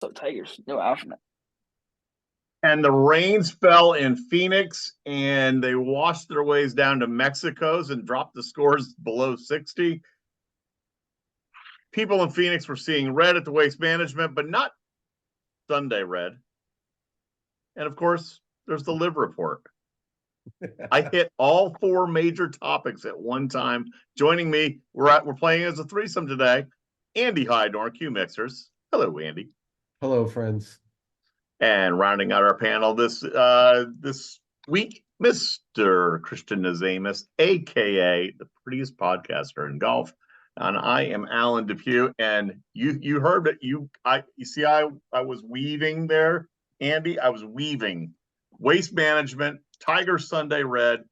So Tigers, no outfit. And the rains fell in Phoenix, and they washed their ways down to Mexico's and dropped the scores below 60. People in Phoenix were seeing red at the Waste Management, but not Sunday red. And of course, there's the LIV report. I hit all four major topics at one time. Joining me, we're playing as a threesome today. Andy Hydorn, Q Mixers. Hello, Andy. Hello, friends. And rounding out our panel this week, Mr. Christian Nazamus, aka the prettiest podcaster in golf. And I am Alan Depew. And you heard it. You see I was weaving there, Andy. I was weaving Waste Management, Tiger Sunday red.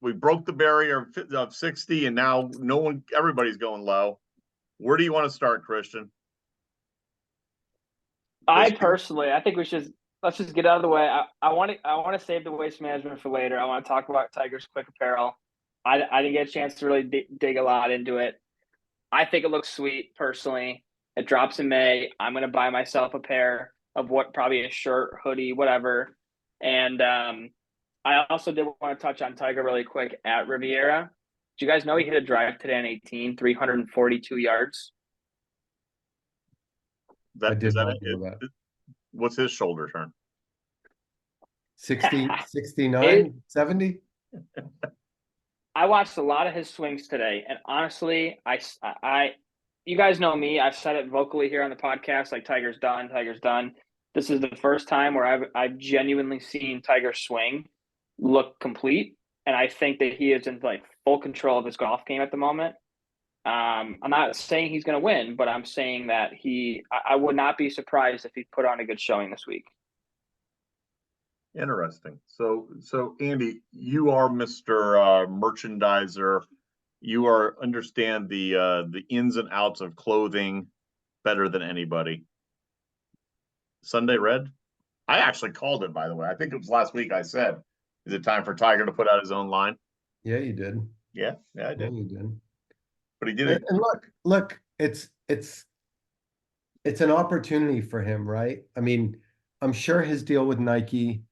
We broke the barrier of 60, and now everybody's going low. Where do you want to start, Christian? I think let's just get out of the way. I want to save the Waste Management for later. I want to talk about Tiger's Quick Apparel. I didn't get a chance to really dig a lot into it. I think it looks sweet personally. It drops in May. I'm going to buy myself a pair of probably a shirt, hoodie, whatever. And I also did want to touch on Tiger really quick at Riviera. Do you guys know he hit a drive today on 18, 342 yards? What's his shoulder turn? 60, 69, 70? I watched a lot of his swings today, and honestly, you guys know me. I've said it vocally here on the podcast, like Tiger's done, Tiger's done. This is the first time where I've genuinely seen Tiger swing look complete, and I think that he is in like full control of his golf game at the moment. I'm not saying he's going to win, but I'm saying that I would not be surprised if he put on a good showing this week. Interesting. So Andy, you are Mr. Merchandiser. You understand the ins and outs of clothing better than anybody. Sunday red? I actually called it, by the way. I think it was last week I said, is it time for Tiger to put out his own line? Yeah, you did. Yeah, I did. Yeah, you did. But he did it. And look, it's an opportunity for him, right? I mean, I'm sure his deal with Nike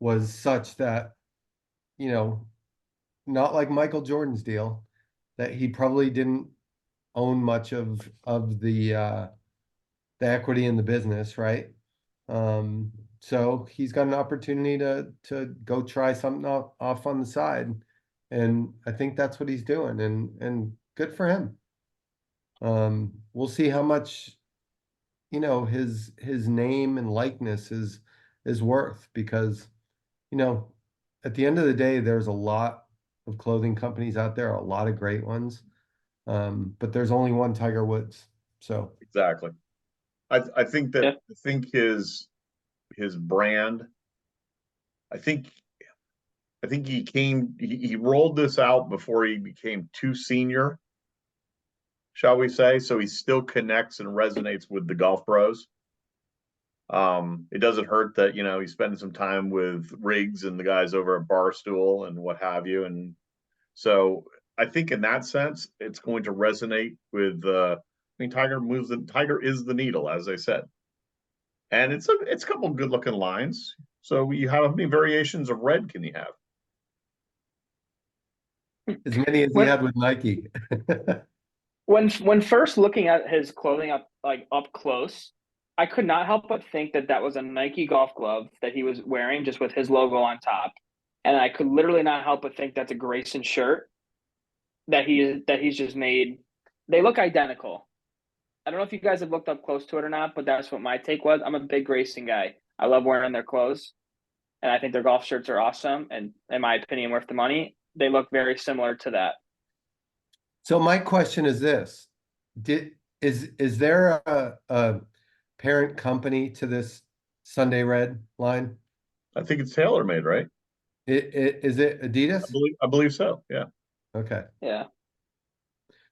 was such that, not like Michael Jordan's deal, that he probably didn't own much of the equity in the business, right? So he's got an opportunity to go try something off on the side, and I think that's what he's doing, and good for him. We'll see how much his name and likeness is worth, because at the end of the day, there's a lot of clothing companies out there, a lot of great ones, but there's only one Tiger Woods. So exactly. I think that I think his brand, I think he rolled this out before he became too senior, shall we say. So he still connects and resonates with the golf pros. It doesn't hurt that, he's spending some time with Riggs and the guys over at Barstool and what have you. And so I think in that sense, it's going to resonate with, Tiger is the needle, as I said. And it's a couple of good looking lines. So how many variations of red can you have? As many as he had with Nike. When first looking at his clothing up close, I could not help but think that was a Nike golf glove that he was wearing, just with his logo on top. And I could literally not help but think that's a Grayson shirt that he's just made. They look identical. I don't know if you guys have looked up close to it or not, but that's what my take was. I'm a big Grayson guy. I love wearing their clothes, and I think their golf shirts are awesome, and in my opinion, worth the money. They look very similar to that. So my question is this: is there a parent company to this Sunday red line? I think it's TaylorMade, right? Is it Adidas? I believe so. Yeah. Okay. Yeah.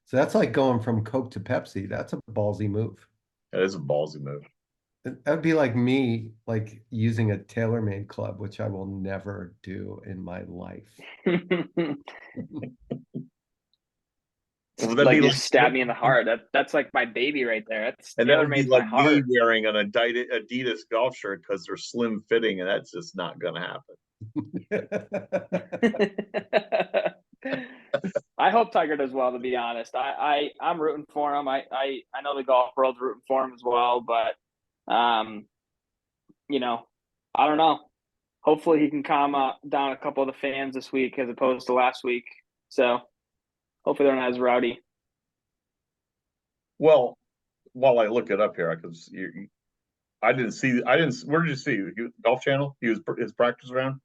So that's like going from Coke to Pepsi. That's a ballsy move. That is a ballsy move. That would be like me, like using a TaylorMade club, which I will never do in my life. Well, that'd Like be just stab me in the heart. That's like my baby right there. That's and that tailor would be made my like me heart. wearing an Adidas golf shirt because they're slim fitting, and that's just not going to happen. I hope Tiger does well, to be honest. I'm rooting for him. I know the golf world's rooting for him as well, but you know, I don't know. Hopefully he can calm down a couple of the fans this week as opposed to last week. So hopefully they're not as rowdy. Well, while I look it up here, because I didn't see. I didn't. Where did you see? Golf Channel. He was his practice round.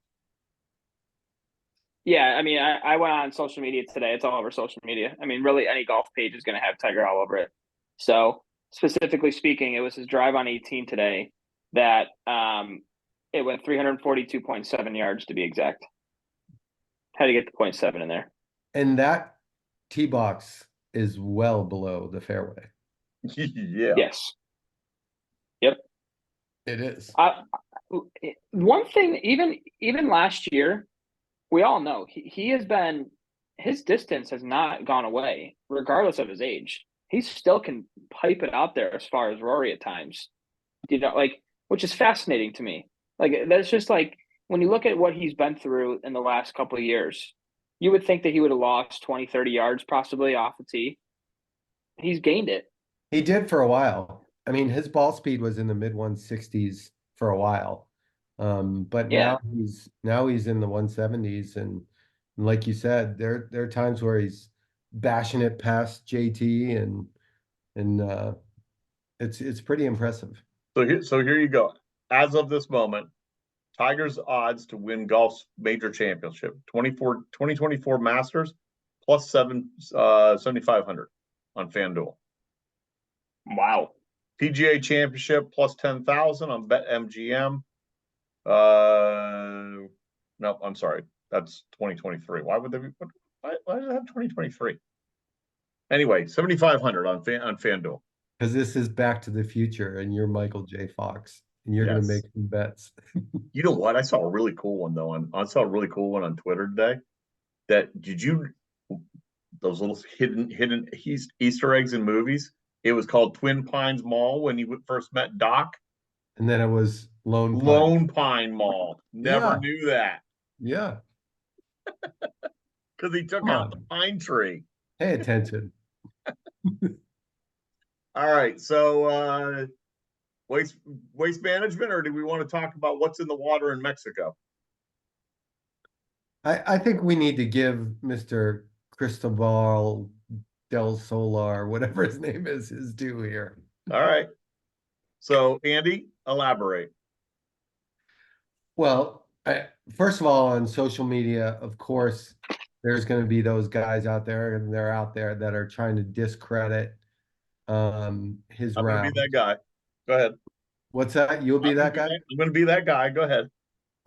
Yeah, I mean, I went on social media today. It's all over social media. I mean, really, any golf page is going to have Tiger all over it. So, specifically speaking, it was his drive on 18 today that it went 342.7 yards to be exact. Had to get the 0.7 in there. And that tee box is well below the fairway. Yeah. Yes. Yep. It is. One thing, even last year, we all know he has been, his distance has not gone away, regardless of his age. He still can pipe it out there as far as Rory at times, like, which is fascinating to me. Like, that's just like, when you look at what he's been through in the last couple of years, you would think that he would have lost 20, 30 yards possibly off the tee. He's gained it. He did for a while. I mean, his ball speed was in the mid 160s for a while. But Yeah. now he's in the 170s, and like you said, there are times where he's bashing it past JT, and it's pretty impressive. So here you go. As of this moment, Tiger's odds to win golf's major championship 2024 Masters plus 7,500 on FanDuel. Wow. PGA Championship plus 10,000 on BetMGM. No, I'm sorry. That's 2023. Why would they be? Why does it have 2023? Anyway, 7,500 on FanDuel. Because this is Back to the Future, and you're Michael J. Fox, and you're going to make some bets. You know what? I saw a really cool one though. I saw a really cool one on Twitter today. Those little hidden Easter eggs in movies? It was called Twin Pines Mall when you first met Doc. And then it was Lone Pine Mall. Never knew that. Yeah. Because he took out the pine tree. Pay attention. All right. So waste management, or do we want to talk about what's in the water in Mexico? I think we need to give Mr. Cristobal del Solar, whatever his name is, his due here. All right. So, Andy, elaborate. Well, first of all, on social media, of course, there's going to be those guys out there, and they're out there that are trying to discredit his I'm round. going to be that guy. Go ahead. What's that? You'll be that guy? I'm going to be that guy. Go ahead.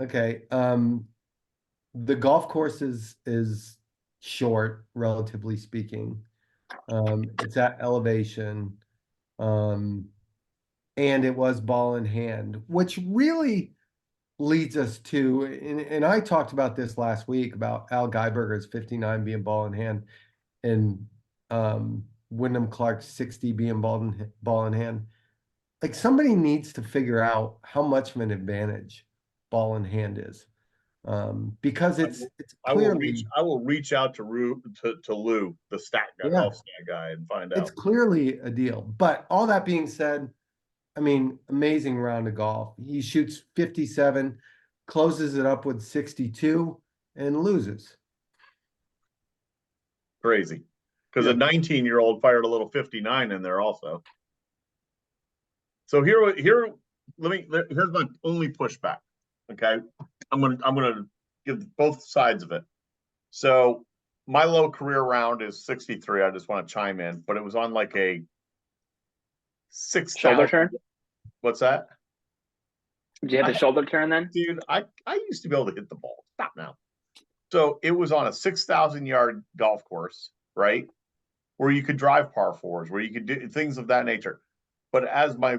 Okay. The golf course is short, relatively speaking. It's at elevation. And it was ball in hand, which really leads us to, and I talked about this last week about Al Geiberger's 59 being ball in hand, and Wyndham Clark's 60 being ball in hand. Like, somebody needs to figure out how much of an advantage ball in hand is, because it's clearly. I will reach out to Lou, the stat guy, golf stat guy, and find out. It's clearly a deal. But all that being said, I mean, amazing round of golf. He shoots 57, closes it up with 62, and loses. Crazy. Because a 19-year-old fired a little 59 in there also. So here's my only pushback. Okay. I'm gonna give both sides of it. So my low career round is 63. I just want to chime in, but it was on like a 6,000 shoulder turn. What's that? Did you have the shoulder turn then? Dude, I used to be able to hit the ball. Stop now. So it was on a 6,000 yard golf course, right? Where you could drive par fours, where you could do things of that nature. But as my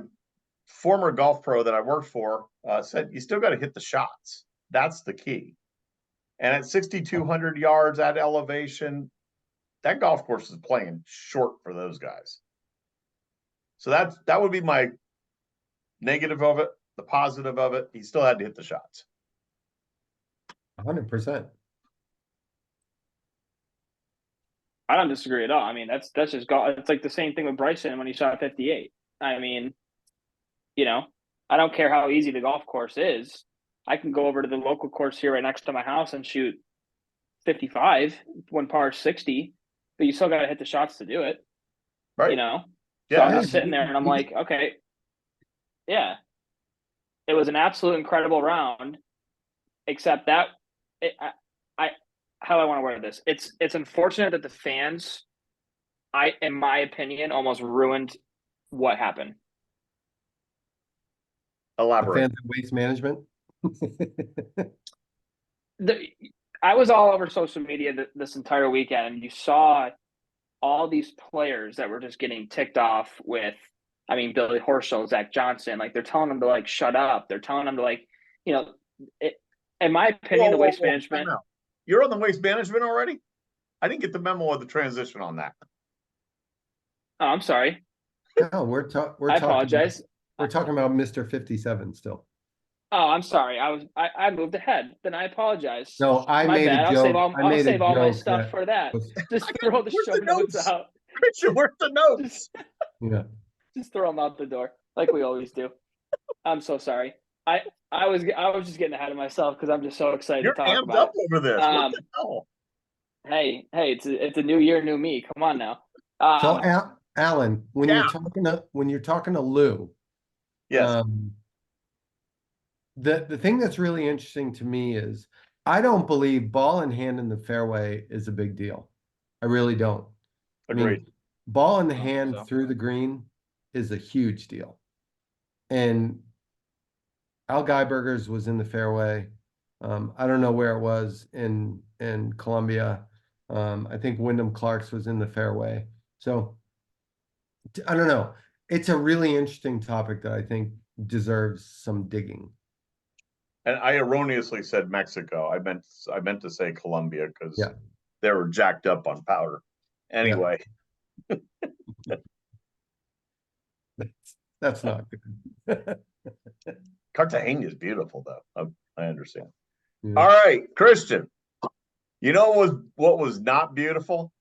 former golf pro that I worked for said, you still got to hit the shots. That's the key. And at 6,200 yards at elevation, that golf course is playing short for those guys. So that would be my negative of it. The positive of it, he still had to hit the shots. 100%. I don't disagree at all. I mean, that's just golf. It's like the same thing with Bryson when he shot 58. I mean, you know, I don't care how easy the golf course is. I can go over to the local course here right next to my house and shoot 55, one par 60, but you still got to hit the shots to do it. Right. You know? Yeah. So I'm just sitting there and I'm like, okay, yeah. It was an absolute incredible round, except that how I want to word this. It's unfortunate that the fans, in my opinion, almost ruined what happened. Elaborate. The fans of Waste Management. I was all over social media this entire weekend, and you saw all these players that were just getting ticked off with, I mean, Billy Horschel, Zach Johnson. Like, they're telling them to, like, shut up. They're telling them to, like, you know, in my opinion, the Waste Management. You're on the Waste Management already? I didn't get the memo of the transition on that. Oh, I'm sorry. No, we're I apologize. We're talking about Mr. 57 still. Oh, I'm sorry. I moved ahead. Then I apologize. No, I made a joke. I'll save all my stuff for that. Just throw the show notes out. Christian, where's the notes? Yeah. Just throw them out the door like we always do. I'm so sorry. I was just getting ahead of myself because I'm just so excited to talk about up over this. What the hell? Hey, it's a new year, new me. Come on now. So Alan, when you're talking to Lou, yes. The thing that's really interesting to me is I don't believe ball in hand in the fairway is a big deal. I really don't. Agreed. I mean, ball in the hand through the green is a huge deal. And Al Geiberger's was in the fairway. I don't know where it was in Columbia. I think Wyndham Clark's was in the fairway. So I don't know. It's a really interesting topic that I think deserves some digging. And I erroneously said Mexico. I meant to say Colombia because they were jacked up on powder. Anyway. Yeah. That's not good. Cartagena is beautiful, though. I understand. Yeah. All right, Christian. You know what was not beautiful?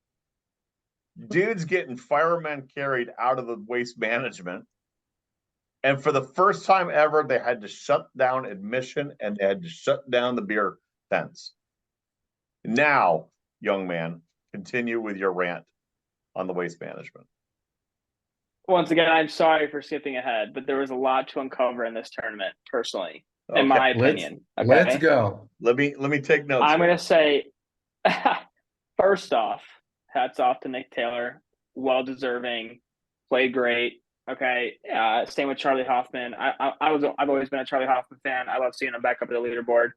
Dudes getting firemen carried out of the Waste Management. And for the first time ever, they had to shut down admission and they had to shut down the beer tents. Now, young man, continue with your rant on the Waste Management. Once again, I'm sorry for skipping ahead, but there was a lot to uncover in this tournament, personally, in my opinion. Let's go. Let me take notes. I'm going to say, first off, hats off to Nick Taylor. Well deserving, played great. Okay, same with Charlie Hoffman. I've always been a Charlie Hoffman fan. I love seeing him back up at the leaderboard.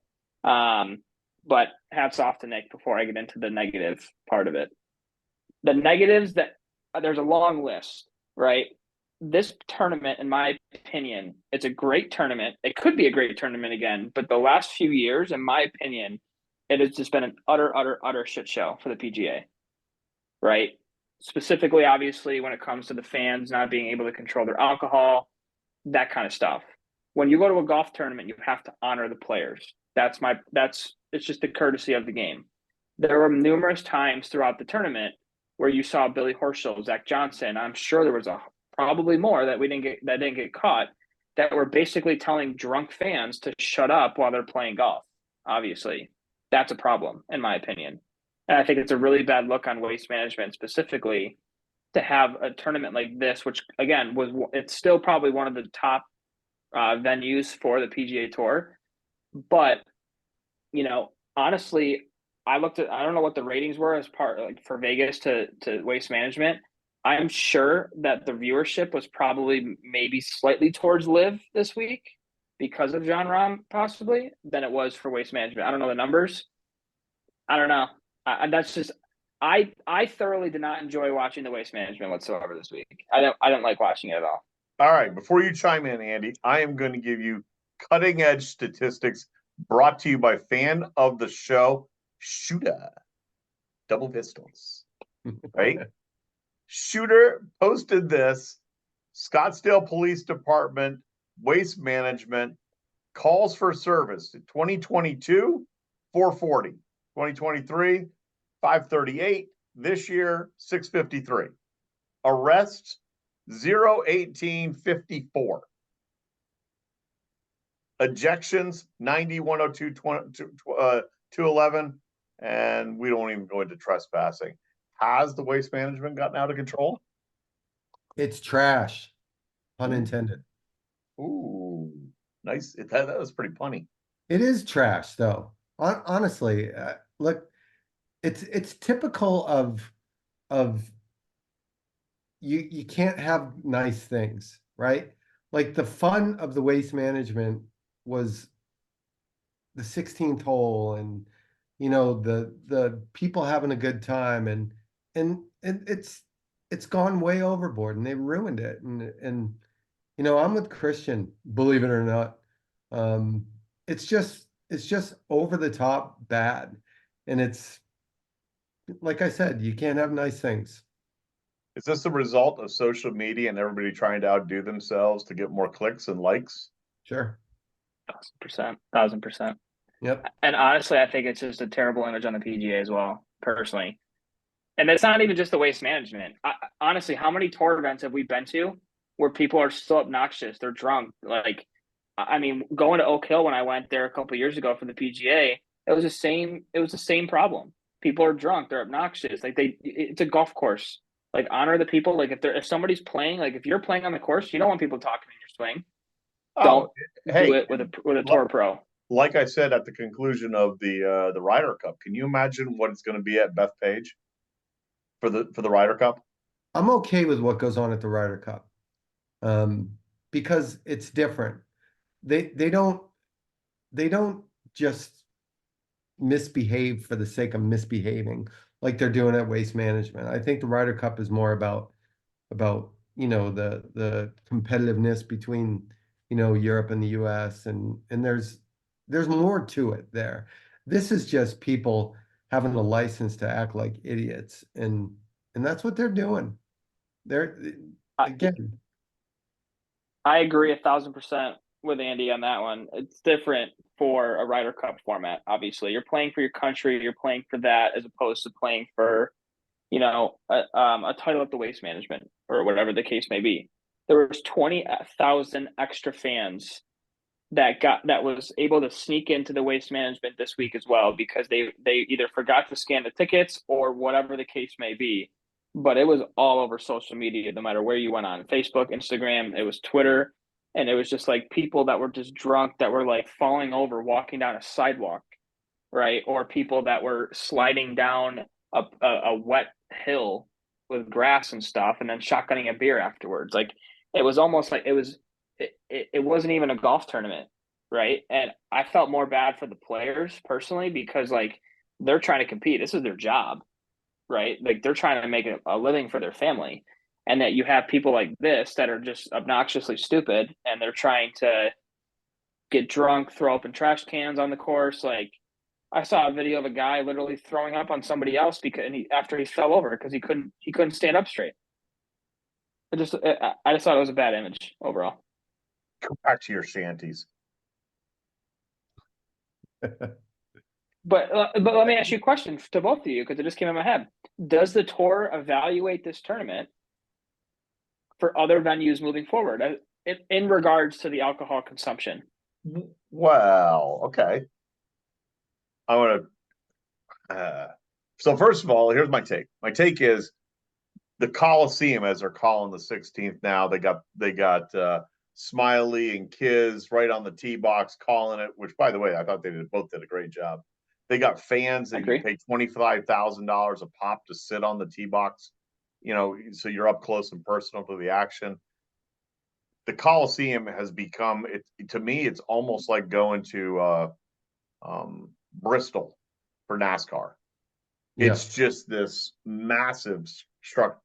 But hats off to Nick before I get into the negative part of it. The negatives there's a long list, right? This tournament, in my opinion, it's a great tournament. It could be a great tournament again, but the last few years, in my opinion, it has just been an utter shit show for the PGA, right? Specifically, obviously, when it comes to the fans not being able to control their alcohol, that kind of stuff. When you go to a golf tournament, you have to honor the players. It's just the courtesy of the game. There were numerous times throughout the tournament where you saw Billy Horschel, Zach Johnson. I'm sure there was probably more that didn't get caught, that were basically telling drunk fans to shut up while they're playing golf. Obviously, that's a problem, in my opinion. And I think it's a really bad look on Waste Management specifically to have a tournament like this, which again it's still probably one of the top venues for the PGA Tour. But, honestly, I don't know what the ratings were as part, like, for Vegas to Waste Management. I'm sure that the viewership was probably maybe slightly towards LIV this week because of Jon Rahm possibly than it was for Waste Management. I don't know the numbers. I don't know. That's just I thoroughly did not enjoy watching the Waste Management whatsoever this week. I don't like watching it at all. All right, before you chime in, Andy, I am going to give you cutting edge statistics brought to you by fan of the show, Shooter Double Pistols. right? Shooter posted this. Scottsdale Police Department, Waste Management, calls for service. 2022, 440. 2023, 538. This year, 653. Arrests, 01854. Ejections, 90, 102, 211. And we don't even go into trespassing. Has the waste management gotten out of control? It's trash, pun intended. Ooh, nice. That was pretty punny. It is trash, though. Honestly, look, it's typical of you can't have nice things, right? Like the fun of the waste management was the 16th hole, and the people having a good time, and it's gone way overboard, and they ruined it. And I'm with Christian, believe it or not. Um, it's just over the top bad, and it's like I said, you can't have nice things. Is this a result of social media and everybody trying to outdo themselves to get more clicks and likes? Sure. 1,000%, 1,000%. Yep. And honestly, I think it's just a terrible image on the PGA as well, personally. And it's not even just the waste management. Honestly, how many tour events have we been to where people are still obnoxious? They're drunk. Like, I mean, going to Oak Hill when I went there a couple of years ago for the PGA, it was the same. It was the same problem. People are drunk. They're obnoxious. Like it's a golf course. Like honor the people. Like if somebody's playing, like if you're playing on the course, you don't want people talking in your swing. Oh, Don't do hey, it with a tour pro. like I said at the conclusion of the Ryder Cup, can you imagine what it's going to be at Bethpage for the Ryder Cup? I'm okay with what goes on at the Ryder Cup, because it's different. They don't just misbehave for the sake of misbehaving like they're doing at Waste Management. I think the Ryder Cup is more about the competitiveness between Europe and the US, and there's more to it there. This is just people having a license to act like idiots, and that's what they're doing. They're I, again, I agree 1,000% with Andy on that one. It's different for a Ryder Cup format. Obviously, you're playing for your country. You're playing for that as opposed to playing for a title at the Waste Management or whatever the case may be. There was 20,000 extra fans that was able to sneak into the Waste Management this week as well because they either forgot to scan the tickets or whatever the case may be. But it was all over social media, no matter where you went on Facebook, Instagram, it was Twitter, and it was just like people that were just drunk that were like falling over, walking down a sidewalk, right? Or people that were sliding down a wet hill with grass and stuff, and then shotgunning a beer afterwards. Like it was almost like it wasn't even a golf tournament, right? And I felt more bad for the players personally because like they're trying to compete. This is their job, right? Like they're trying to make a living for their family. And that you have people like this that are just obnoxiously stupid and they're trying to get drunk, throw open trash cans on the course. Like I saw a video of a guy literally throwing up on somebody else after he fell over because he couldn't stand up straight. I just thought it was a bad image overall. Go back to your shanties. But let me ask you a question to both of you because it just came in my head. Does the tour evaluate this tournament for other venues moving forward in regards to the alcohol consumption? Well, okay. I want to. So first of all, here's my take. My take is the Coliseum, as they're calling the 16th now. They got Smiley and Kiz right on the tee box calling it. Which, by the way, I thought they both did a great job. They got fans that you pay $25,000 a pop to sit on the tee box. So you're up close and personal to the action. The Coliseum has become it to me. It's almost like going to Bristol for NASCAR. yeah, It's just this massive structure,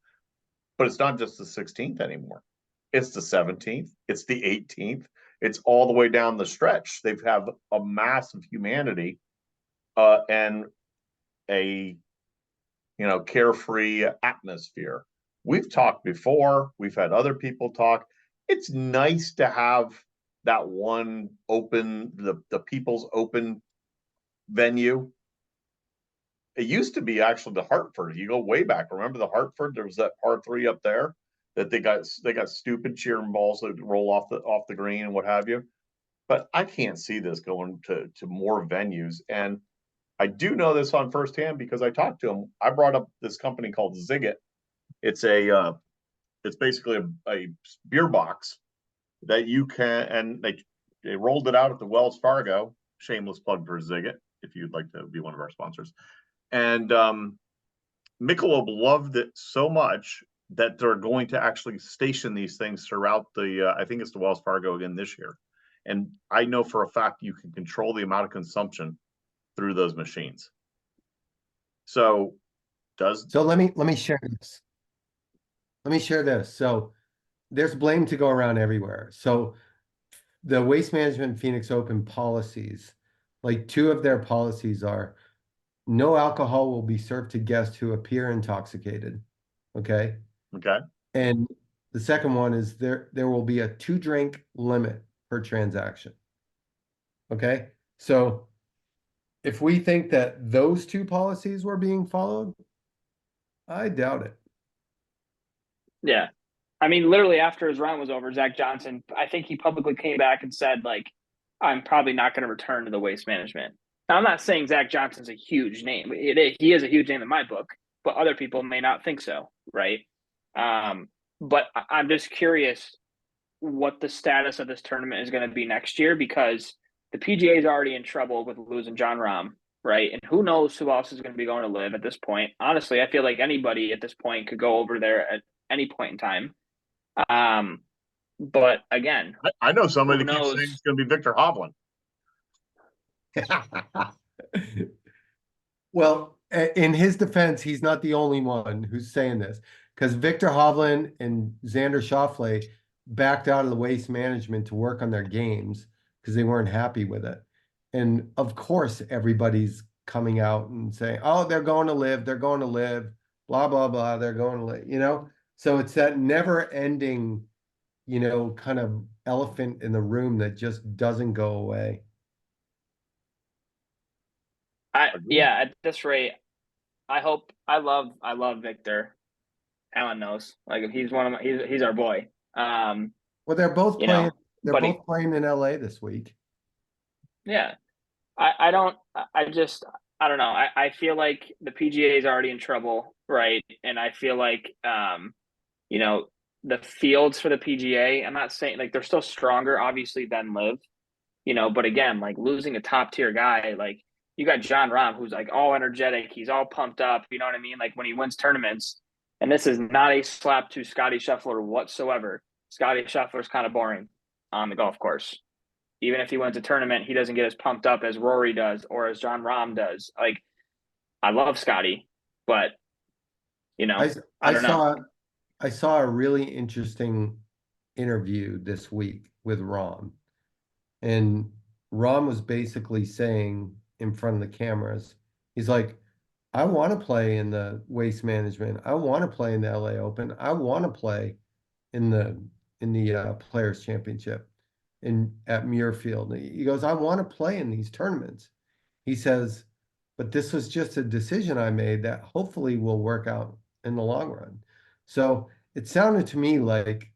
but it's not just the 16th anymore. It's the 17th. It's the 18th. It's all the way down the stretch. They've had a mass of humanity and a carefree atmosphere. We've talked before. We've had other people talk. It's nice to have that one open, the people's open venue. It used to be actually the Hartford. You go way back. Remember the Hartford? There was that par three up there that they got stupid cheering balls that roll off the green and what have you. But I can't see this going to more venues. And I do know this on firsthand because I talked to him. I brought up this company called Ziggit. It's basically a beer box that you can, and they rolled it out at the Wells Fargo. Shameless plug for Ziggit if you'd like to be one of our sponsors. And Michelob loved it so much that they're going to actually station these things throughout I think it's the Wells Fargo again this year. And I know for a fact you can control the amount of consumption through those machines. So let me share this. Let me share this. So there's blame to go around everywhere. So the Waste Management Phoenix Open policies, like two of their policies are no alcohol will be served to guests who appear intoxicated. Okay. Okay. And the second one is there will be a 2-drink limit per transaction. Okay. So if we think that those two policies were being followed, I doubt it. Yeah. I mean, literally after his run was over, Zach Johnson, I think he publicly came back and said, like, I'm probably not going to return to the Waste Management. Now, I'm not saying Zach Johnson's a huge name. He is a huge name in my book, but other people may not think so, right? But I'm just curious what the status of this tournament is going to be next year, because the PGA is already in trouble with losing Jon Rahm, right? And who knows who else is going to be going to LIV at this point. Honestly, I feel like anybody at this point could go over there at any point in time. But again, I know somebody who that keeps knows? saying it's going to be Victor Hovland. Well, in his defense, he's not the only one who's saying this, because Victor Hovland and Xander Schauffele backed out of the Waste Management to work on their games because they weren't happy with it. And of course, everybody's coming out and saying, oh, they're going to LIV, they're going to LIV, blah, blah, blah, they're going to LIV, So it's that never ending, kind of elephant in the room that just doesn't go away. Yeah, at this rate, I love Victor. Alan knows. Like, he's he's our boy. Well, they're both playing. They're both playing in LA this week. Yeah, I don't know. I feel like the PGA is already in trouble, right? And I feel like the fields for the PGA, I'm not saying, like, they're still stronger, obviously, than LIV, but again, like, losing a top tier guy, like, you got Jon Rahm, who's like all energetic, he's all pumped up, you know what I mean? Like, when he wins tournaments, and this is not a slap to Scotty Scheffler whatsoever. Scotty Scheffler's kind of boring on the golf course. Even if he wins a tournament, he doesn't get as pumped up as Rory does or as Jon Rahm does. Like, I love Scotty, but I don't know. I saw a really interesting interview this week with Rahm, and Rahm was basically saying in front of the cameras, he's like, I want to play in the Waste Management. I want to play in the LA Open. I want to play in the Players Championship at Muirfield. He goes, I want to play in these tournaments. He says, but this was just a decision I made that hopefully will work out in the long run. So it sounded to me like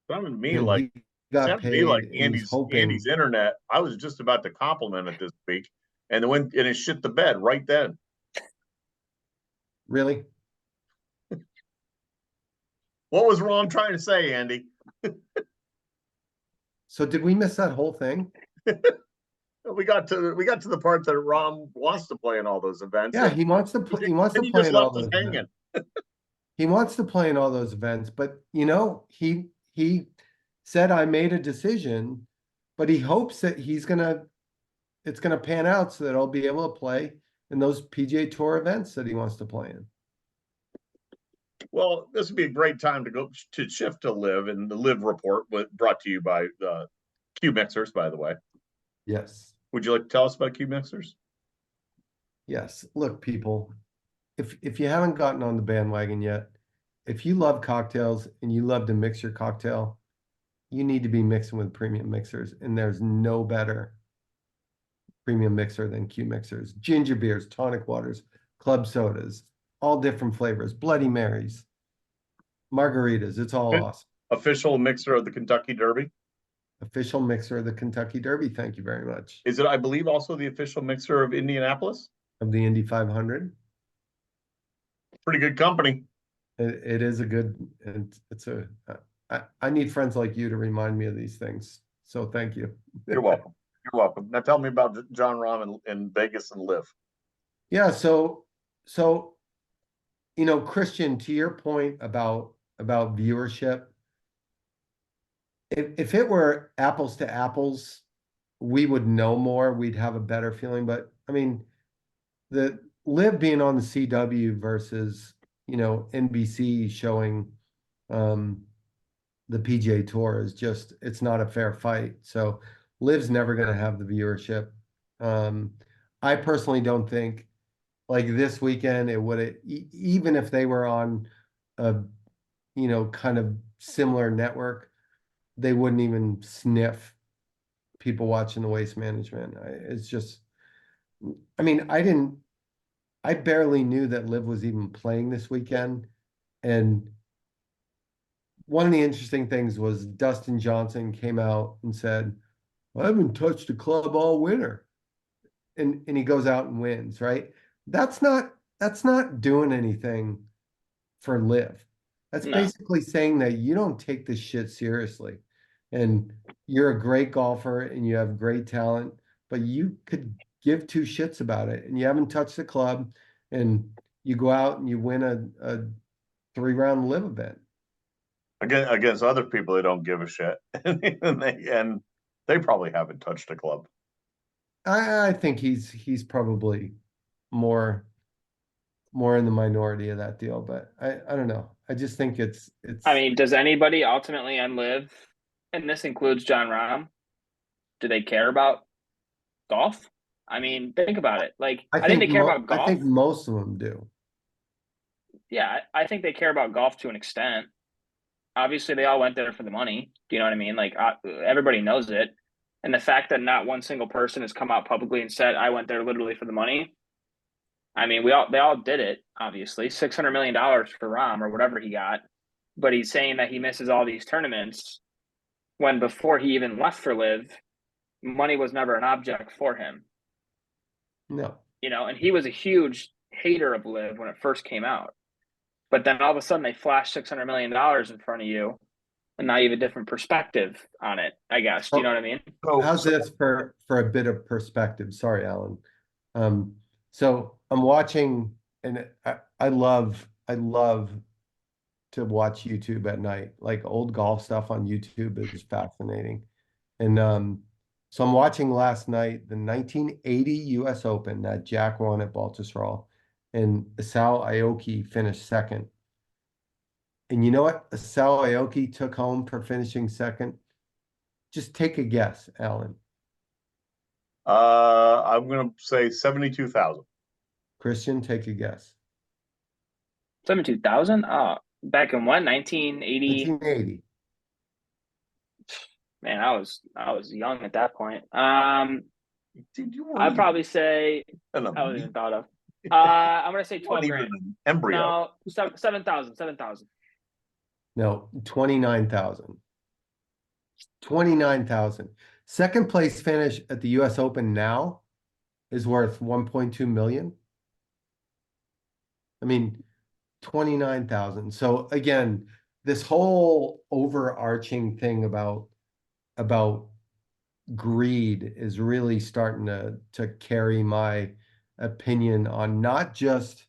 sounded to me like he got paid. Andy's internet. I was just about to compliment it this week, and it shit the bed right then. Really? What was Ron trying to say, Andy? So did we miss that whole thing? We got to the part that Ron wants to play in all those events. Yeah, he wants to play. He wants to play in all those events. He wants to play in all those events, but he said, I made a decision, but he hopes that it's gonna pan out so that I'll be able to play in those PGA Tour events that he wants to play in. Well, this would be a great time to shift to LIV, and the LIV report brought to you by Q Mixers, by the way. Yes. Would you like to tell us about Q Mixers? Yes. Look, people, if you haven't gotten on the bandwagon yet, if you love cocktails and you love to mix your cocktail, you need to be mixing with premium mixers, and there's no better premium mixer than Q mixers. Ginger beers, tonic waters, club sodas, all different flavors, Bloody Marys, margaritas. It's all awesome. Official mixer of the Kentucky Derby. Official mixer of the Kentucky Derby. Thank you very much. Is it, I believe, also the official mixer of Indianapolis? Of the Indy 500. Pretty good company. It is a good, and it's a, I need friends like you to remind me of these things. So thank you. You're welcome. You're welcome. Now tell me about John Rahm in Vegas and LIV. Yeah, so Christian, to your point about viewership, if it were apples to apples, we would know more, we'd have a better feeling. But I mean, the LIV being on the CW versus, NBC showing the PGA Tour is just, it's not a fair fight. So LIV's never going to have the viewership. I personally don't think, like, this weekend it would, even if they were on a kind of similar network, they wouldn't even sniff people watching the Waste Management. It's just, I mean, I barely knew that LIV was even playing this weekend. And one of the interesting things was Dustin Johnson came out and said, I haven't touched a club all winter. And he goes out and wins, right? That's not doing anything for LIV. That's No. basically saying that you don't take this shit seriously. And you're a great golfer and you have great talent, but you could give two shits about it. And you haven't touched the club, and you go out and you win a 3-round LIV event. Against other people, they don't give a shit. and they probably haven't touched a club. I think he's probably more in the minority of that deal, but I don't know. I just think it's. I mean, does anybody ultimately on LIV, and this includes John Rahm, do they care about golf? I mean, think about it. Like, I think they care about golf. I think most of them do. Yeah, I think they care about golf to an extent. Obviously, they all went there for the money. Do you know what I mean? Like, everybody knows it. And the fact that not one single person has come out publicly and said, I went there literally for the money. I mean, they all did it, obviously. $600 million for Rahm or whatever he got. But he's saying that he misses all these tournaments when before he even left for LIV, money was never an object for him. No. And he was a huge hater of LIV when it first came out. But then all of a sudden they flash $600 million in front of you, and now you have a different perspective on it, I guess. Do you know what I mean? How's this for a bit of perspective? Sorry, Alan. So I'm watching, and I love to watch YouTube at night. Like, old golf stuff on YouTube is fascinating. And so I'm watching last night the 1980 US Open that Jack won at Baltusrol, and Asao Aoki finished second. And you know what Asao Aoki took home for finishing second? Just take a guess, Alan. I'm gonna say 72,000. Christian, take a guess. 72,000? Oh, back in what? 1980? 1980. Man, I was young at that point. Dude, you I'd probably say I wasn't even thought of. I'm gonna say 12 grand. Embryo. No, 7,000. 7,000. No, 29,000. 29,000. Second place finish at the US Open now is worth 1.2 million. I mean, 29,000. So again, this whole overarching thing about greed is really starting to carry my opinion on not just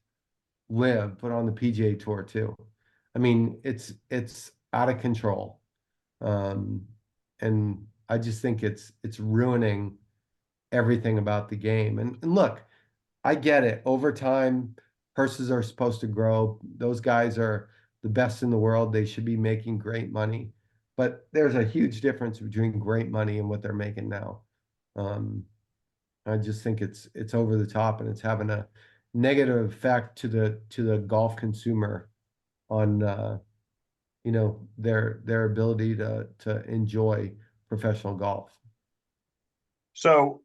LIV, but on the PGA Tour too. I mean, it's out of control. And I just think it's ruining everything about the game. And look, I get it. Over time, purses are supposed to grow. Those guys are the best in the world. They should be making great money. But there's a huge difference between great money and what they're making now. I just think it's over the top, and it's having a negative effect to the golf consumer on you know, their ability to enjoy professional golf. So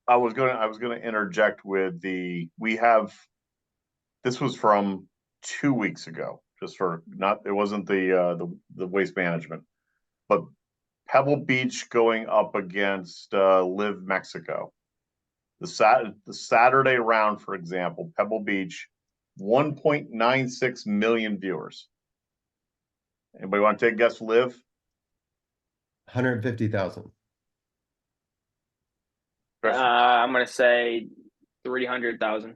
I was gonna interject with this was from 2 weeks ago, just for not it wasn't the waste management, but Pebble Beach going up against LIV Mexico. The Saturday round, for example, Pebble Beach, 1.96 million viewers. Anybody want to take a guess? LIV? 150,000. I'm gonna say 300,000.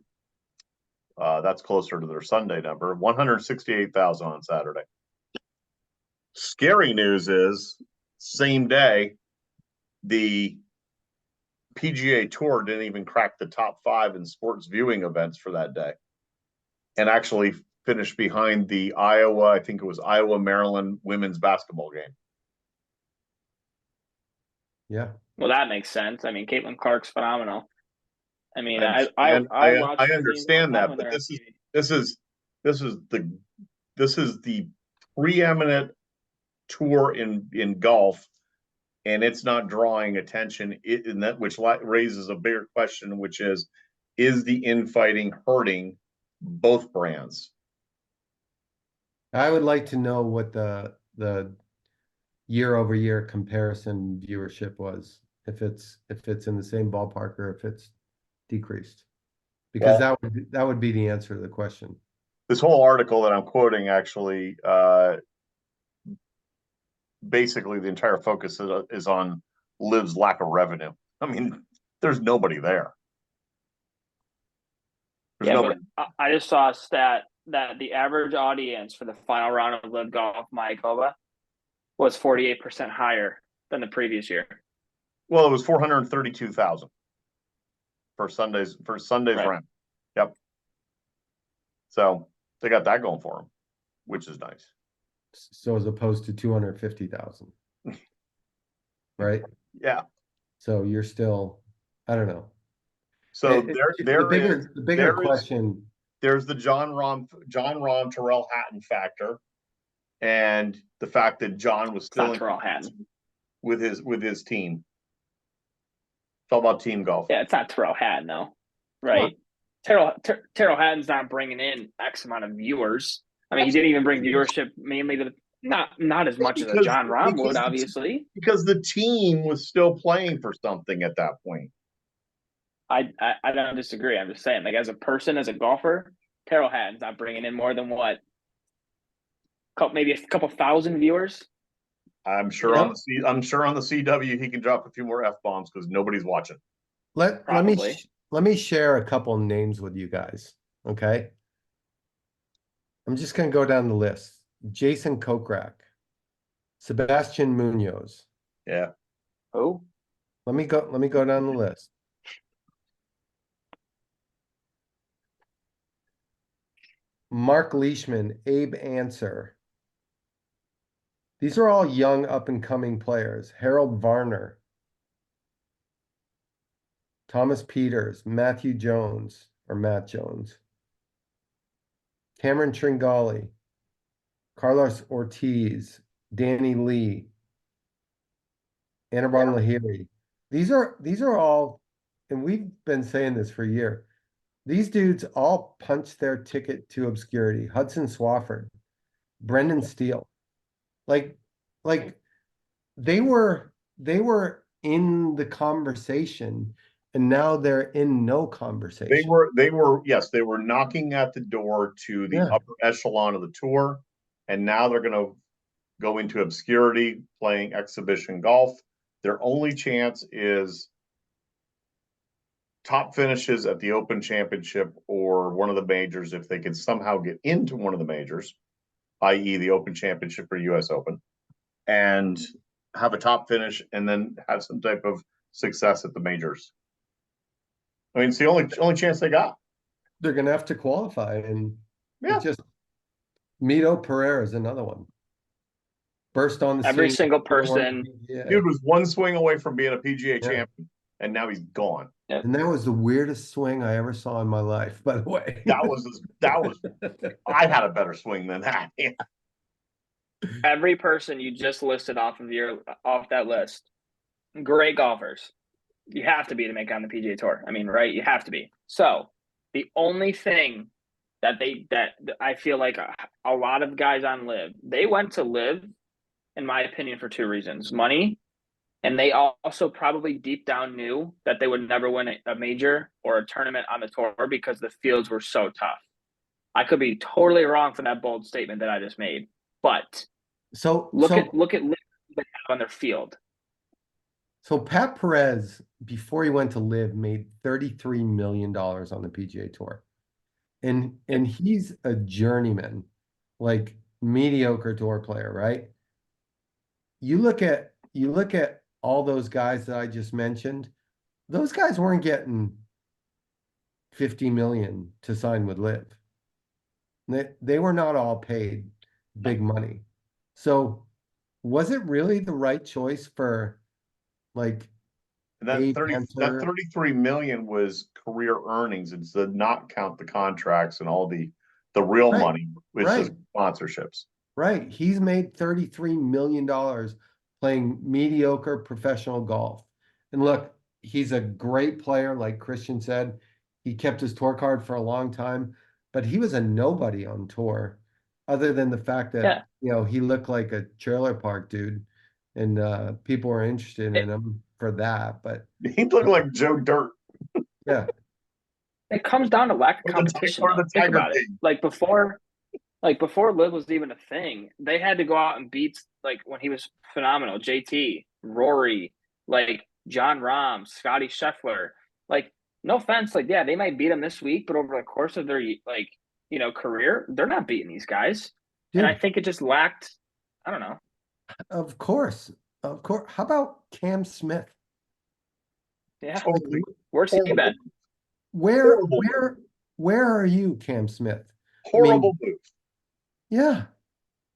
That's closer to their Sunday number, 168,000 on Saturday. Scary news is, same day, the PGA Tour didn't even crack the top 5 in sports viewing events for that day, and actually finished behind the I think it was Iowa-Maryland women's basketball game. Yeah. Well, that makes sense. I mean, Caitlin Clark's phenomenal. I mean, I watch I the games all the understand time that, when but they're on TV. this is the preeminent tour in golf, and it's not drawing attention. Which raises a bigger question, which is the infighting hurting both brands? I would like to know what the year-over-year comparison viewership was, if it's in the same ballpark or if it's decreased. Because that would be the answer to the question. This whole article that I'm quoting actually, basically the entire focus is on LIV's lack of revenue. I mean, there's nobody there. But I just saw a stat that the average audience for the final round of LIV Golf Mayakoba was 48% higher than the previous year. Well, it was 432,000 for Sunday's Right. round. Yep. So they got that going for them, which is nice. So as opposed to 250,000, right? Yeah. So you're still, I don't know. So the bigger question. There's the John Rahm Terrell Hatton factor, and the fact that John was still Terrell Hatton with his team. It's all about team golf. Yeah, it's not Terrell Hatton though, right? Terrell Hatton's not bringing in X amount of viewers. I mean, he didn't even bring viewership mainly to not as much as a John Rahm would, obviously. Because the team was still playing for something at that point. I don't disagree. I'm just saying, like, as a person, as a golfer, Terrell Hatton's not bringing in more than what, maybe a couple thousand viewers. I'm sure on the CW he can drop a few more F-bombs because nobody's watching. Let me share a couple names with you guys. Okay. I'm just gonna go down the list. Jason Kokrak, Sebastian Munoz. Yeah. Oh. Let me go down the list. Mark Leishman, Abe Answer. These are all young up-and-coming players. Harold Varner, Thomas Peters, Matthew Jones, or Matt Jones, Cameron Tringali, Carlos Ortiz, Danny Lee, Anirban Lahiri. These are all, and we've been saying this for a year. These dudes all punched their ticket to obscurity. Hudson Swafford, Brendan Steele. Like they were in the conversation, and now they're in no conversation. They were knocking at the door to the upper echelon of the tour, and now they're going to go into obscurity playing exhibition golf. Their only chance is top finishes at the Open Championship or one of the majors if they can somehow get into one of the majors, i.e. the Open Championship or US Open, and have a top finish and then have some type of success at the majors. I mean, it's the only chance they got. They're going to have to qualify, and just Mito Pereira is another one. Burst on the Every scene. single person. Dude was one swing away from being a PGA champion, and now he's gone. Yep. And that was the weirdest swing I ever saw in my life, by the way. That was I had a better swing than that. Every person you just listed off that list, great golfers. You have to be to make it on the PGA Tour. I mean, right? You have to be. So the only thing that I feel like a lot of guys on LIV, they went to LIV, in my opinion, for two reasons: money, and they also probably deep down knew that they would never win a major or a tournament on the tour because the fields were so tough. I could be totally wrong for that bold statement that I just made, but look at LIV on their field. So Pat Perez, before he went to LIV, made $33 million on the PGA Tour. And he's a journeyman, like mediocre tour player, right? You look at all those guys that I just mentioned, those guys weren't getting 50 million to sign with LIV. They were not all paid big money. So was it really the right choice for like And that 33 million was career earnings. It did not count the contracts and all the real money, which is sponsorships. Right. He's made $33 million playing mediocre professional golf. And look, he's a great player, like Christian said. He kept his tour card for a long time, but he was a nobody on tour, other than the fact that he looked like a trailer park dude, and people were interested in him for that. But he looked like Joe Dirt. Yeah. It comes down to lack of competition. Think about it. Like before LIV was even a thing, they had to go out and beat, like when he was phenomenal, JT, Rory, like John Rahm, Scotty Scheffler. Like, no offense, like they might beat him this week, but over the course of their career, they're not beating these guys. Dude, and I think it just lacked. I don't know. Of course. How about Cam Smith? Yeah, where's he been? Where are you, Cam Smith? Horrible move. Yeah.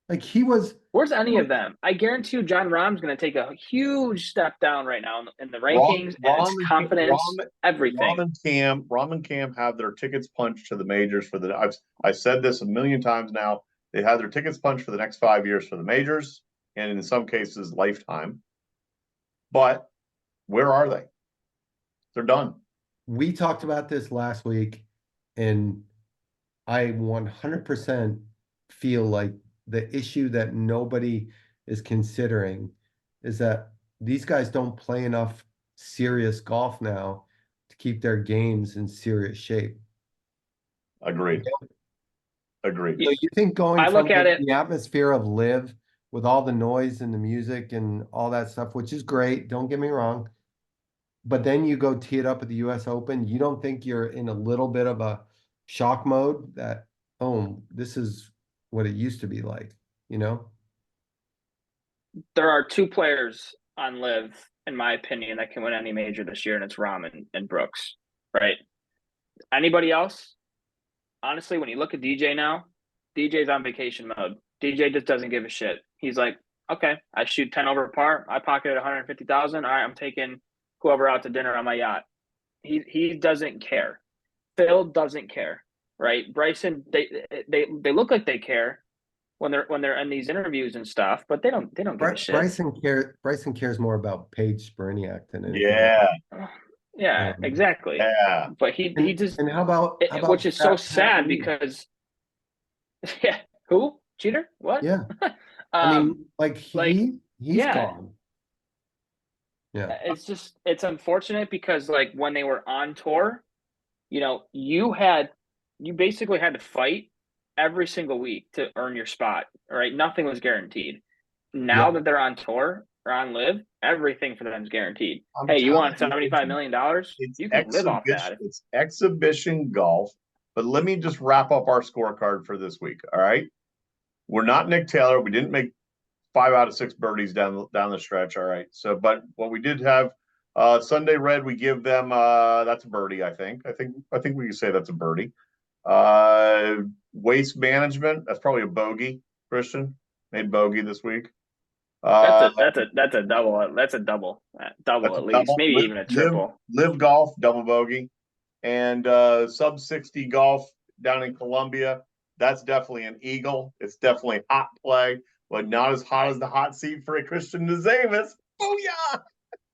Like he was. Where's any of them? I guarantee you John Rahm's going to take a huge step down right now in the rankings and his confidence, everything. Rahm and Cam have their tickets punched to the majors for I've said this a million times now. They have their tickets punched for the next 5 years for the majors, and in some cases, lifetime. But where are they? They're done. We talked about this last week, and I 100% feel like the issue that nobody is considering is that these guys don't play enough serious golf now to keep their games in serious shape. Agreed. So you think going from the atmosphere of LIV with all the noise and the music and all that stuff, which is great, don't get me wrong, but then you go tee it up at the US Open, you don't think you're in a little bit of a shock mode that, oh, this is what it used to be like, There are two players on LIV, in my opinion, that can win any major this year, and it's Rahm and Brooks, right? Anybody else? Honestly, when you look at DJ now, DJ's on vacation mode. DJ just doesn't give a shit. He's like, okay, I shoot 10 over par. I pocketed 150,000. All right, I'm taking whoever out to dinner on my yacht. He doesn't care. Phil doesn't care, right? Bryson, they look like they care when they're in these interviews and stuff, but they don't give a shit. Bryson cares more about Paige Spiraniak than anything. Yeah, exactly. Yeah, but he just, and how about which is so sad because who cheater? What? Yeah, I mean, he's gone. Yeah, it's unfortunate because like when they were on tour, you basically had to fight every single week to earn your spot. All right, nothing was guaranteed. Now that they're on tour or on LIV, everything for them is guaranteed. Hey, you want $75 million? You can live off that. It's exhibition golf. But let me just wrap up our scorecard for this week. All right, we're not Nick Taylor. We didn't make 5 out of 6 birdies down the stretch. All right. So, but what we did have, Sunday Red, we give them that's a birdie. I think we can say that's a birdie. Waste management, that's probably a bogey. Christian made bogey this week. Uh, That's a double. That's a double. Double that's a at least, double. maybe Live, even a live, triple. live golf, double bogey, and sub 60 golf down in Colombia. That's definitely an eagle. It's definitely hot play, but not as hot as the hot seat for a Christian Zavis. Oh yeah.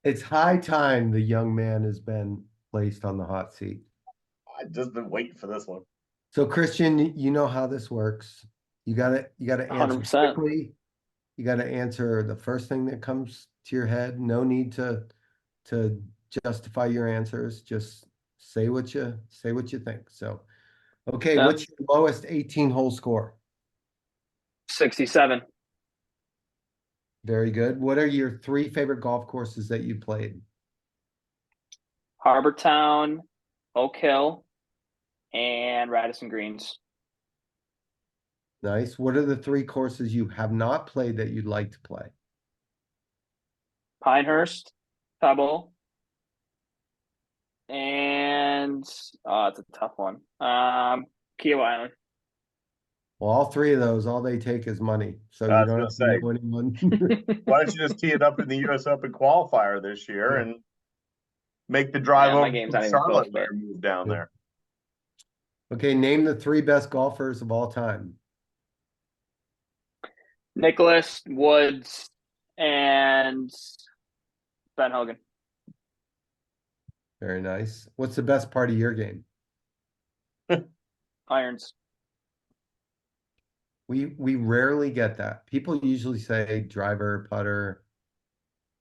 It's high time the young man has been placed on the hot seat. I've just been waiting for this one. So Christian, you know how this works. You gotta answer 100%. quickly. You gotta answer the first thing that comes to your head. No need to justify your answers. Just say what you think. So, okay, Yeah. what's your lowest 18 hole score? 67. Very good. What are your three favorite golf courses that you played? Harbor Town, Oak Hill, and Radisson Greens. Nice. What are the three courses you have not played that you'd like to play? Pinehurst, Pebble, and it's a tough one. Keel Island. Well, all three of those, all they take is money. So I you was don't going have to to say, know anyone. why don't you just tee it up in the U.S. Open qualifier this year Yeah. and make the drive Yeah, my over game's from not even close, Charlotte when but you move down Yeah. there? Okay, name the three best golfers of all time. Nicholas, Woods, and Ben Hogan. Very nice. What's the best part of your game? Irons. We rarely get that. People usually say driver, putter,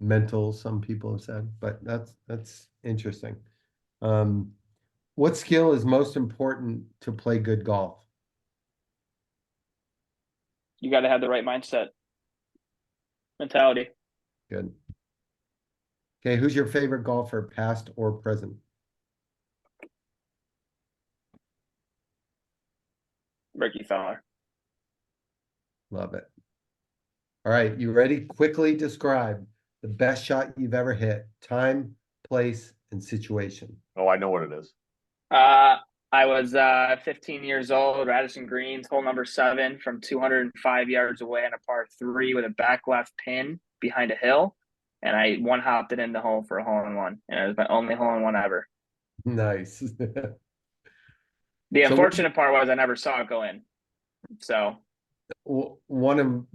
mental, some people have said, but that's interesting. Um, what skill is most important to play good golf? You got to have the right mindset, mentality. Good. Okay, who's your favorite golfer, past or present? Ricky Fowler. Love it. All right, you ready? Quickly describe the best shot you've ever hit, time, place, and situation. Oh, I know what it is. Uh, I was 15 years old, Radisson Greens, hole number 7 from 205 yards away on a par 3 with a back left pin behind a hill. And I one hopped it in the hole for a hole in one. And it was my only hole in one ever. Nice. The So unfortunate part was I never saw it go in. So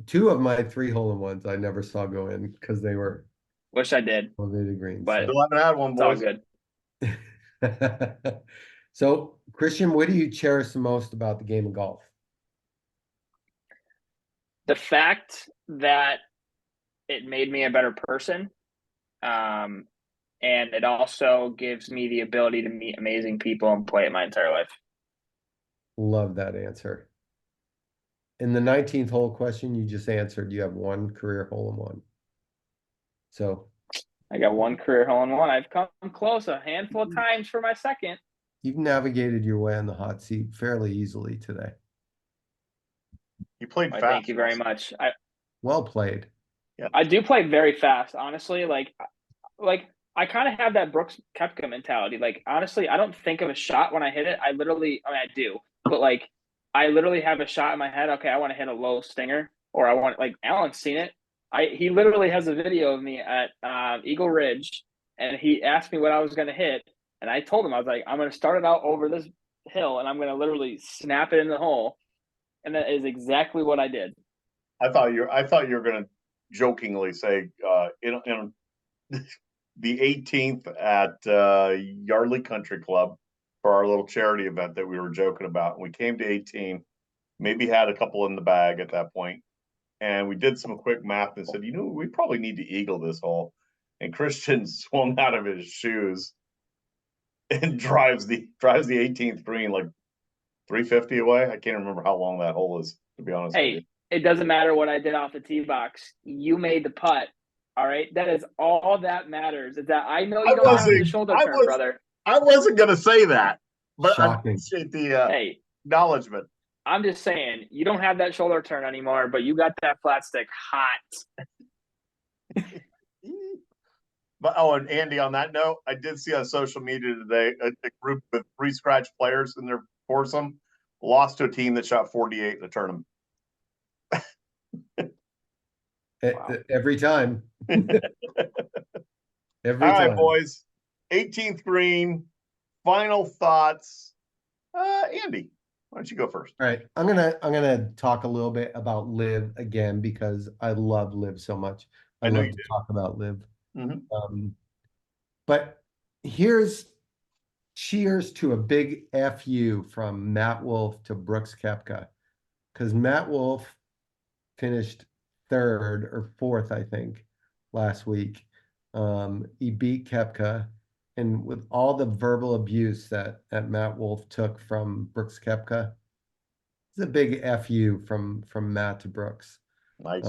two of my three hole in ones I never saw go in because they were wish I did, elevated greens. but Still haven't had one, it's all boys. good. So, Christian, what do you cherish the most about the game of golf? The fact that it made me a better person. And it also gives me the ability to meet amazing people and play it my entire life. Love that answer. In the 19th hole question you just answered, you have one career hole in one. So I got one career hole in one. I've come close a handful of times for my second. you've navigated your way on the hot seat fairly easily today. You played Why, fast. thank you very much. Well played. I do play very fast, honestly. Like I kind of have that Brooks Koepka mentality. Like honestly, I don't think of a shot when I hit it. I mean, I do, but like I literally have a shot in my head. Okay, I want to hit a low stinger, or I want like Alan's seen it. He literally has a video of me at Eagle Ridge, and he asked me what I was going to hit, and I told him I was like, I'm going to start it out over this hill, and I'm going to literally snap it in the hole, and that is exactly what I did. I thought you were going to jokingly say in the 18th at Yardley Country Club for our little charity event that we were joking about. We came to 18, maybe had a couple in the bag at that point, and we did some quick math and said, we probably need to eagle this hole. And Christian swung out of his shoes and drives the 18th green like 350 away. I can't remember how long that hole is, to be honest with you. Hey, it doesn't matter what I did off the tee box. You made the putt. All right. That is all that matters. Is that I know you don't have the shoulder turn, brother. I wasn't gonna say that, but Shocking. I appreciate the Hey, acknowledgement. I'm just saying you don't have that shoulder turn anymore, but you got that flat stick hot. But and Andy, on that note, I did see on social media today a group with 3 scratch players in their foursome lost to a team that shot 48 in the tournament. Wow. Every time. Every All right, time. boys. 18th green. Final thoughts. Andy, why don't you go first? All right. I'm gonna talk a little bit about Live again because I love Live so much. I I know love you to do. talk about Live. Mhm. But here's cheers to a big FU from Matt Wolf to Brooks Koepka. Because Matt Wolf finished third or fourth, I think, last week. He beat Koepka, and with all the verbal abuse that Matt Wolf took from Brooks Koepka, it's a big FU from Matt to Brooks. Nice.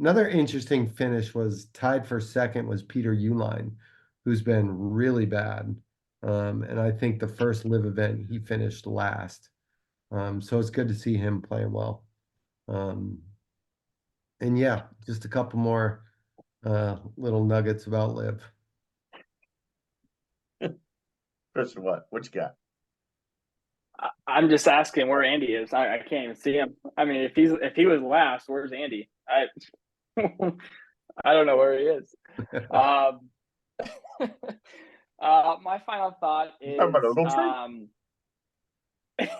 Another interesting finish was tied for second was Peter Uihlein, who's been really bad. And I think the first live event he finished last. So it's good to see him playing well. And yeah, just a couple more little nuggets about live. Christian, what you got? I'm just asking where Andy is. I can't even see him. I mean, if he was last, where's Andy? I don't know where he is. My final thought You talking about is Ogletree?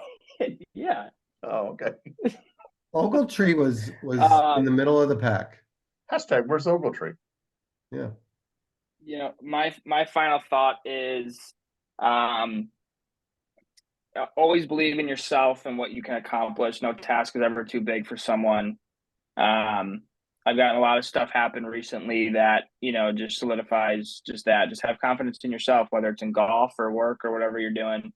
yeah. Oh, okay. Ogletree was in the middle of the pack. Hashtag where's Ogletree? Yeah. You know, my final thought is always believe in yourself and what you can accomplish. No task is ever too big for someone. I've gotten a lot of stuff happen recently that, you know, just solidifies just that. Just have confidence in yourself, whether it's in golf or work or whatever you're doing.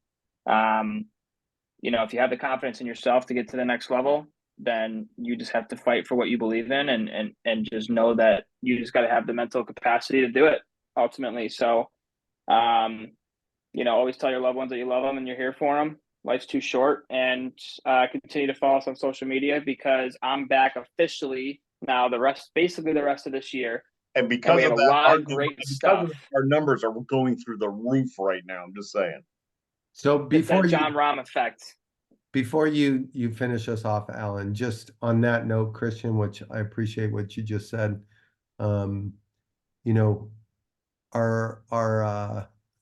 You know, if you have the confidence in yourself to get to the next level, then you just have to fight for what you believe in and just know that you just got to have the mental capacity to do it ultimately. So, you know, always tell your loved ones that you love them and you're here for them. Life's too short, and continue to follow us on social media because I'm back officially now. Basically the rest of this year, And and because we have of a that, lot of great stuff. our numbers are going through the roof right now. I'm just saying. So It's that John Rahm effect. before you finish us off, Alan, just on that note, Christian, which I appreciate what you just said. Um, you know, our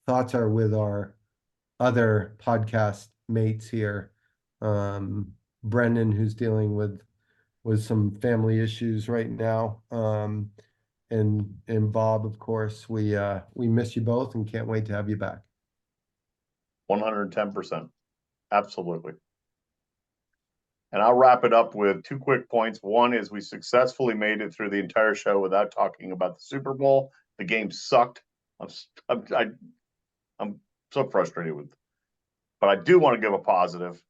thoughts are with our other podcast mates here. Brendan, who's dealing with some family issues right now. And Bob, of course, we miss you both and can't wait to have you back. 110%. Absolutely. And I'll wrap it up with two quick points. One is we successfully made it through the entire show without talking about the Super Bowl. The game sucked. I'm so frustrated with, but I do want to give a positive.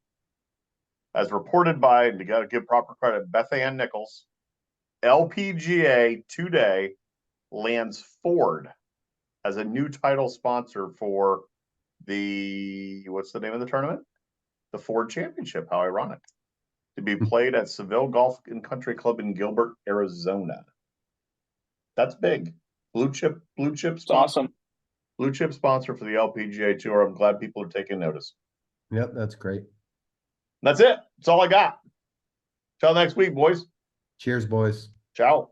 As reported by, and you got to give proper credit, Beth Ann Nichols, LPGA today lands Ford as a new title sponsor for what's the name of the tournament? The Ford Championship. How ironic. To be played at Seville Golf and Country Club in Gilbert, Arizona. That's big. Blue chip It's sponsor. awesome. Blue chip sponsor for the LPGA Tour. I'm glad people are taking notice. Yep, that's great. That's it. That's all I got. Till next week, boys. Cheers, boys. Ciao.